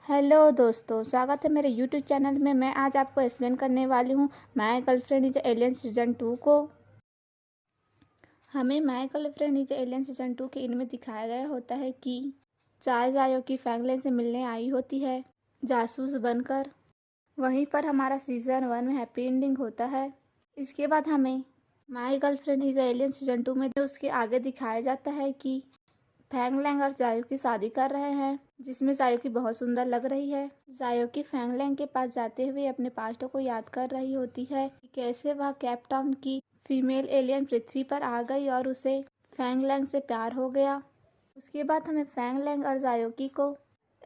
Hello दोस्तों, स्वागत है मेरे यूट्यूब चैनल में। मैं आज आपको एक्सप्लेन करने वाली हूँ my girlfriend is alien season 2 को। हमें my girlfriend is alien season 2 के इनमें दिखाया गया होता है कि चाय जायो की फैंगलेन से मिलने आई होती है जासूस बनकर। वहीं पर हमारा सीजन 1 में हैप्पी एंडिंग होता है। इसके बाद हमें my girlfriend is alien season 2 में उसके आगे दिखाया जाता है कि फैंग लैंग और जायो की शादी कर रहे हैं, जिसमें जायो की बहुत सुंदर लग रही है। जायो की फैंग लैंग के पास जाते हुए अपने पास्ट को याद कर रही होती है कि कैसे वह कैपटाउन की फीमेल एलियन पृथ्वी पर आ गई और उसे फैंग लैंग से प्यार हो गया। उसके बाद हमें फैंग लैंग और जायोकी को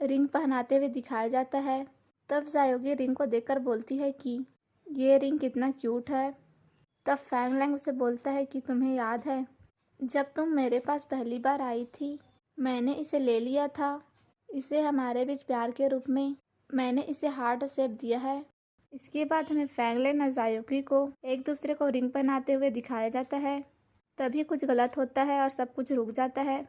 रिंग पहनाते हुए दिखाया जाता है। तब जायोकी रिंग को देखकर बोलती है कि ये रिंग कितना क्यूट है। तब फैंग लैंग उसे बोलता है कि तुम्हें याद है जब तुम मेरे पास पहली बार आई थी, मैंने इसे ले लिया था। इसे हमारे बीच प्यार के रूप में मैंने इसे हार्ट शेप दिया है। इसके बाद हमें फैंगलेन और जायोकी को एक दूसरे को रिंग पहनाते हुए दिखाया जाता है। तभी कुछ गलत होता है और सब कुछ रुक जाता है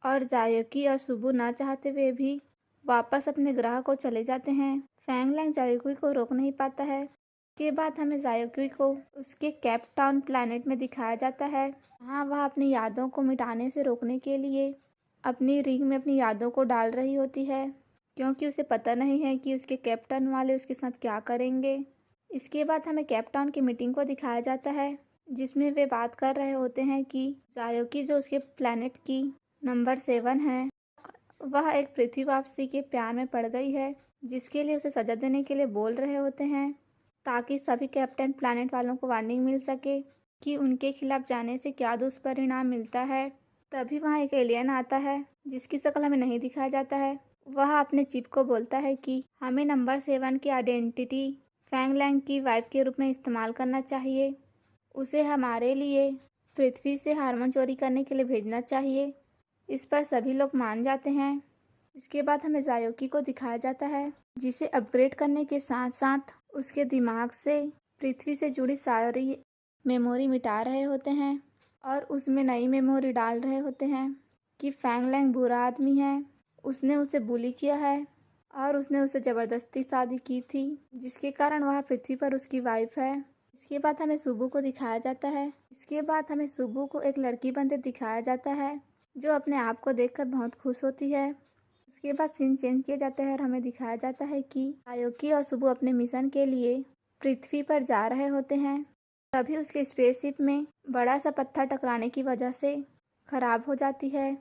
और जायोकी और सुबु ना चाहते हुए भी वापस अपने ग्रह को चले जाते हैं। फैंगलैंग जायोकी को रोक नहीं पाता है। के बाद हमें जायोकी को उसके कैप टाउन प्लैनेट में दिखाया जाता है। हाँ, वह अपनी यादों को मिटाने से रोकने के लिए अपनी रिंग में अपनी यादों को डाल रही होती है, क्योंकि उसे पता नहीं है कि उसके कैप्टन वाले उसके साथ क्या करेंगे। इसके बाद हमें कैप्टन की मीटिंग को दिखाया जाता है, जिसमें वे बात कर रहे होते हैं कि जायोकी जो उसके प्लैनेट की नंबर 7 है, वह एक पृथ्वी वापसी के प्यार में पड़ गई है, जिसके लिए उसे सजा देने के लिए बोल रहे होते हैं, ताकि सभी कैप्टन प्लैनेट वालों को वार्निंग मिल सके कि उनके खिलाफ जाने से क्या दुष्परिणाम मिलता है। तभी वहाँ एक एलियन आता है, जिसकी शक्ल हमें नहीं दिखाया जाता है। वह अपने चिप को बोलता है कि हमें नंबर 7 की आइडेंटिटी फैंग लैंग की वाइफ के रूप में इस्तेमाल करना चाहिए। उसे हमारे लिए पृथ्वी से हार्मोन चोरी करने के लिए भेजना चाहिए। इस पर सभी लोग मान जाते हैं। इसके बाद हमें जायोकी को दिखाया जाता है, जिसे अपग्रेड करने के साथ साथ उसके दिमाग से पृथ्वी से जुड़ी सारी मेमोरी मिटा रहे होते हैं और उसमें नई मेमोरी डाल रहे होते हैं कि फैंग लैंग बुरा आदमी है, उसने उसे बुली किया है और उसने उसे ज़बरदस्ती शादी की थी, जिसके कारण वह पृथ्वी पर उसकी वाइफ है। इसके बाद हमें सुबु को दिखाया जाता है। इसके बाद हमें सुबु को एक लड़की बनते दिखाया जाता है, जो अपने आप को देखकर बहुत खुश होती है। उसके बाद सीन चेंज किया जाता है और हमें दिखाया जाता है कि आयोकी और सुबु अपने मिशन के लिए पृथ्वी पर जा रहे होते हैं। तभी उसके स्पेसशिप में बड़ा सा पत्थर टकराने की वजह से खराब हो जाती है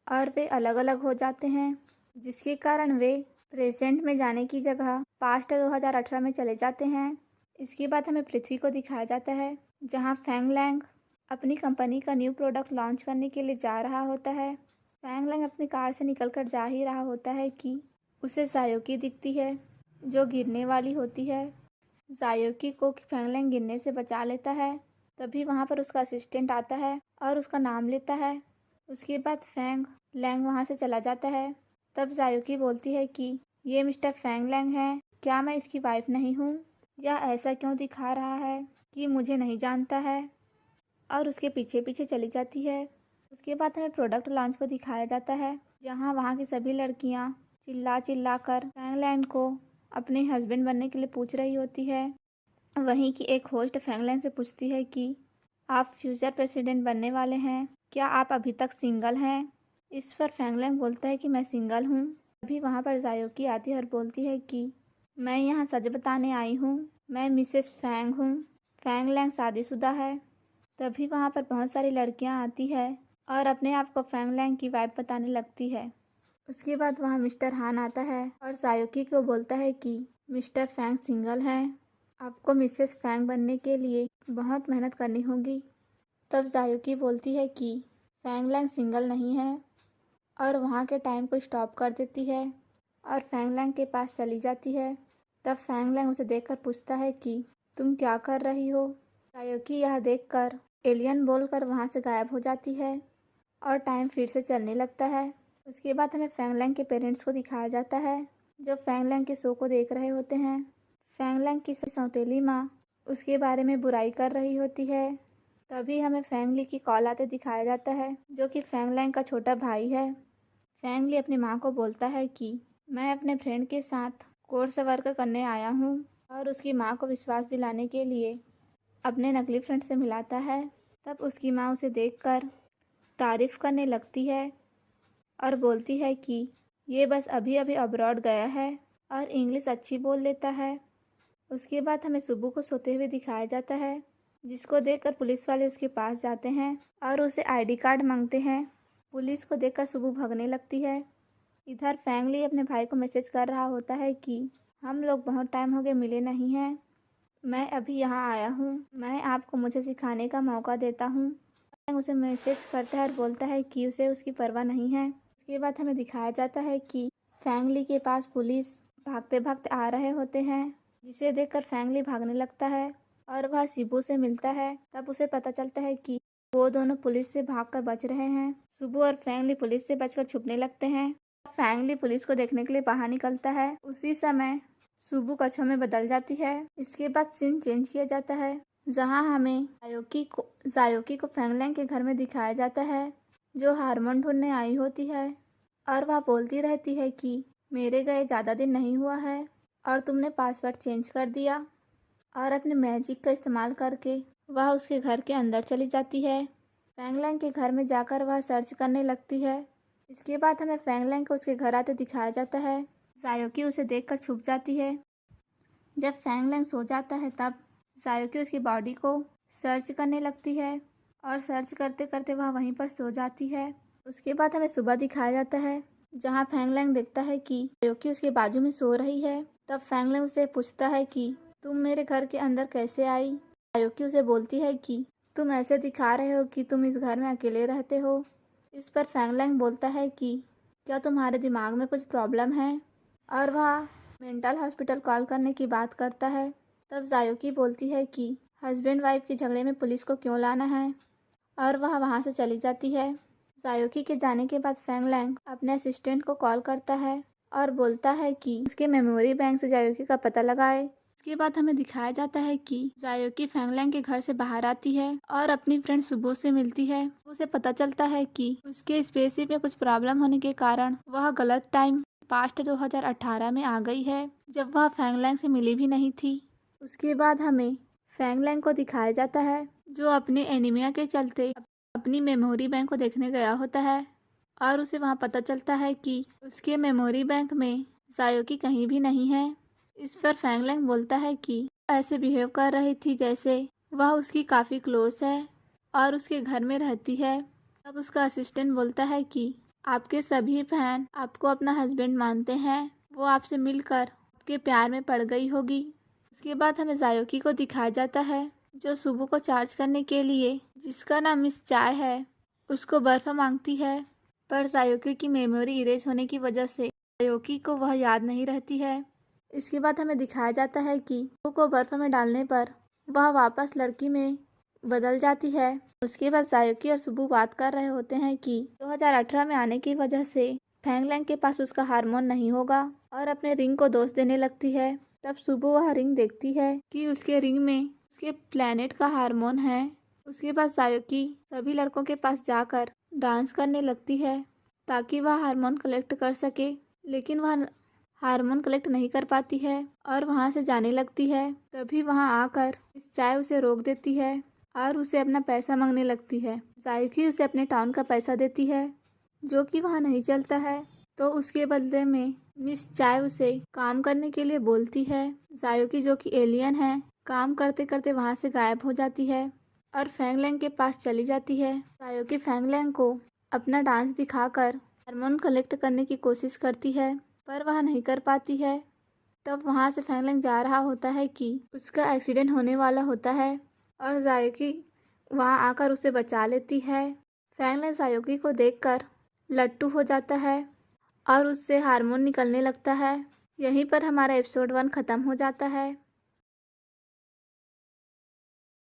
और वे अलग अलग हो जाते हैं, जिसके कारण वे प्रेजेंट में जाने की जगह पास्ट 2018 में चले जाते हैं। इसके बाद हमें पृथ्वी को दिखाया जाता है, जहां फैंग लैंग अपनी कंपनी का न्यू प्रोडक्ट लॉन्च करने के लिए जा रहा होता है। फैंग लैंग अपनी कार से निकलकर जा ही रहा होता है कि उसे जायोकी दिखती है, जो गिरने वाली होती है। जायोकी को फैंग लैंग गिरने से बचा लेता है। तभी वहाँ पर उसका असिस्टेंट आता है और उसका नाम लेता है। उसके बाद फैंग लैंग वहाँ से चला जाता है। तब जायोकी बोलती है कि ये मिस्टर फैंग लैंग है, क्या मैं इसकी वाइफ नहीं हूँ? यह ऐसा क्यों दिखा रहा है कि मुझे नहीं जानता है? और उसके पीछे पीछे चली जाती है। उसके बाद हमें प्रोडक्ट लॉन्च को दिखाया जाता है, जहाँ वहाँ की सभी लड़कियाँ चिल्ला चिल्ला कर फैंग लैंग को अपने हस्बैंड बनने के लिए पूछ रही होती है। वहीं की एक होस्ट फैंग लैंग से पूछती है कि आप फ्यूचर प्रेसिडेंट बनने वाले हैं, क्या आप अभी तक सिंगल हैं? इस पर फैंग लैंग बोलता है कि मैं सिंगल हूँ। अभी वहाँ पर जायोकी आती है और बोलती है कि मैं यहाँ सच बताने आई हूँ, मैं मिसेस फैंग हूँ। फैंग लैंग शादीशुदा है। तभी वहाँ पर बहुत सारी लड़कियाँ आती है और अपने आप को फैंग लैंग की वाइफ बताने लगती है। उसके बाद वहाँ मिस्टर हान आता है और जायोकी को बोलता है कि मिस्टर फैंग सिंगल हैं, आपको मिसेस फैंग बनने के लिए बहुत मेहनत करनी होगी। तब जायोकी बोलती है कि फैंग लैंग सिंगल नहीं है और वहाँ के टाइम को स्टॉप कर देती है और फैंग लैंग के पास चली जाती है। तब फैंग लैंग उसे देखकर पूछता है कि तुम क्या कर रही हो? जायोकी यह देखकर एलियन बोलकर वहाँ से गायब हो जाती है और टाइम फिर से चलने लगता है। उसके बाद हमें फैंग लैंग के पेरेंट्स को दिखाया जाता है, जो फैंग लैंग के शो को देख रहे होते हैं। फैंग लैंग की सौतेली माँ उसके बारे में बुराई कर रही होती है। तभी हमें फैंग ली की कॉल आते दिखाया जाता है, जो कि फैंग लैंग का छोटा भाई है। फैंग ली अपनी माँ को बोलता है कि मैं अपने फ्रेंड के साथ कोर्स वर्क करने आया हूँ और उसकी माँ को विश्वास दिलाने के लिए अपने नकली फ्रेंड से मिलाता है। तब उसकी माँ उसे देखकर तारीफ करने लगती है और बोलती है कि ये बस अभी अभी अब्रॉड गया है और इंग्लिश अच्छी बोल लेता है। उसके बाद हमें सुबू को सोते हुए दिखाया जाता है, जिसको देखकर पुलिस वाले उसके पास जाते हैं और उसे आईडी कार्ड मांगते हैं। पुलिस को देखकर सुबू भागने लगती है। इधर फैंगली अपने भाई को मैसेज कर रहा होता है कि हम लोग बहुत टाइम हो गए मिले नहीं हैं, मैं अभी यहाँ आया हूँ, मैं आपको मुझे सिखाने का मौका देता हूँ। उसे मैसेज करता है और बोलता है कि उसे उसकी परवाह नहीं है। उसके बाद हमें दिखाया जाता है कि फैंगली के पास पुलिस भागते भागते आ रहे होते हैं, जिसे देखकर फैंगली भागने लगता है और वह शिबू से मिलता है। तब उसे पता चलता है कि वो दोनों पुलिस से भागकर बच रहे हैं। शिबू और फैंगली पुलिस से बचकर छुपने लगते हैं। फैंगली पुलिस को देखने के लिए बाहर निकलता है। उसी समय शिबू कछुआ में बदल जाती है। इसके बाद सीन चेंज किया जाता है, जहां हमें जायोकी को फैंगलैंग के घर में दिखाया जाता है, जो हारमोन ढूंढने आई होती है और वह बोलती रहती है कि मेरे गए ज़्यादा दिन नहीं हुआ है और तुमने पासवर्ड चेंज कर दिया, और अपने मैजिक का इस्तेमाल करके वह उसके घर के अंदर चली जाती है। फैंगलैंग के घर में जाकर वह सर्च करने लगती है। इसके बाद हमें फैंगलैंग को उसके घर आते दिखाया जाता है। जायोकी उसे देखकर छुप जाती है। जब फैंगलैंग सो जाता है तब जायोकी उसकी बॉडी को सर्च करने लगती है और सर्च करते करते वह वहीं पर सो जाती है। उसके बाद हमें सुबह दिखाया जाता है, जहां फैंगलैंग देखता है कि जायोकी उसके बाजू में सो रही है। तब फैंगलैंग उसे पूछता है कि तुम मेरे घर के अंदर कैसे आई। जायोकी उसे बोलती है कि तुम ऐसे दिखा रहे हो कि तुम इस घर में अकेले रहते हो। इस पर फैंगलैंग बोलता है कि क्या तुम्हारे दिमाग में कुछ प्रॉब्लम है, और वह मेंटल हॉस्पिटल कॉल करने की बात करता है। तब जायोकी बोलती है कि हस्बैंड वाइफ के झगड़े में पुलिस को क्यों लाना है, और वह वहाँ से चली जाती है। जायोकी के जाने के बाद फैंगलैंग अपने असिस्टेंट को कॉल करता है और बोलता है कि उसके मेमोरी बैंक से जायोकी का पता लगाए। इसके बाद हमें दिखाया जाता है कि जायोकी फैंगलैंग के घर से बाहर आती है और अपनी फ्रेंड सुबो से मिलती है। उसे पता चलता है कि उसके स्पेसशिप में कुछ प्रॉब्लम होने के कारण वह गलत टाइम पास्ट 2018 में आ गई है, जब वह फैंगलैंग से मिली भी नहीं थी। उसके बाद हमें फैंगलैंग को दिखाया जाता है, जो अपने एनीमिया के चलते अपनी मेमोरी बैंक को देखने गया होता है और उसे वहां पता चलता है कि उसके मेमोरी बैंक में जायोकी कहीं भी नहीं है। इस पर फैंगलैंग बोलता है कि ऐसे बिहेव कर रही थी जैसे वह उसकी काफ़ी क्लोज है और उसके घर में रहती है। तब उसका असिस्टेंट बोलता है कि आपके सभी फैन आपको अपना हस्बैंड मानते हैं, वो आपसे मिलकर आपके प्यार में पड़ गई होगी। उसके बाद हमें जायोकी को दिखाया जाता है, जो सुबह को चार्ज करने के लिए, जिसका नाम मिस चाय है, उसको बर्फ मांगती है। पर जायोकी की मेमोरी इरेज होने की वजह से जायोकी को वह याद नहीं रहती है। इसके बाद हमें दिखाया जाता है कि सुबह को बर्फ में डालने पर वह वापस लड़की में बदल जाती है। उसके बाद जायोकी और सुबू बात कर रहे होते हैं कि 2018 में आने की वजह से फैंगलैंग के पास उसका हार्मोन नहीं होगा, और अपने रिंग को दोष देने लगती है। तब सुबू वह रिंग देखती है कि उसके रिंग में उसके प्लैनेट का हार्मोन है। उसके बाद जायोकी सभी लड़कों के पास जाकर डांस करने लगती है ताकि वह हार्मोन कलेक्ट कर सके, लेकिन वह हार्मोन कलेक्ट नहीं कर पाती है और वहां से जाने लगती है। तभी वहां आकर इस चाय उसे रोक देती है और उसे अपना पैसा मांगने लगती है। जायोकी उसे अपने टाउन का पैसा देती है, जो कि वहां नहीं चलता है, तो उसके बदले में मिस चाय उसे काम करने के लिए बोलती है। जायोकी, जो कि एलियन है, काम करते करते वहां से गायब हो जाती है और फैंगलैंग के पास चली जाती है। जायोकी फैंगलैंग को अपना डांस दिखाकर हार्मोन कलेक्ट करने की कोशिश करती है, पर वह नहीं कर पाती है। तब वहां से फैंगलैंग जा रहा होता है कि उसका एक्सीडेंट होने वाला होता है और जायोकी वहां आकर उसे बचा लेती है। फैंगलैंग जायोकी को देखकर लट्टू हो जाता है और उससे हार्मोन निकलने लगता है। यहीं पर हमारा एपिसोड 1 ख़त्म हो जाता है।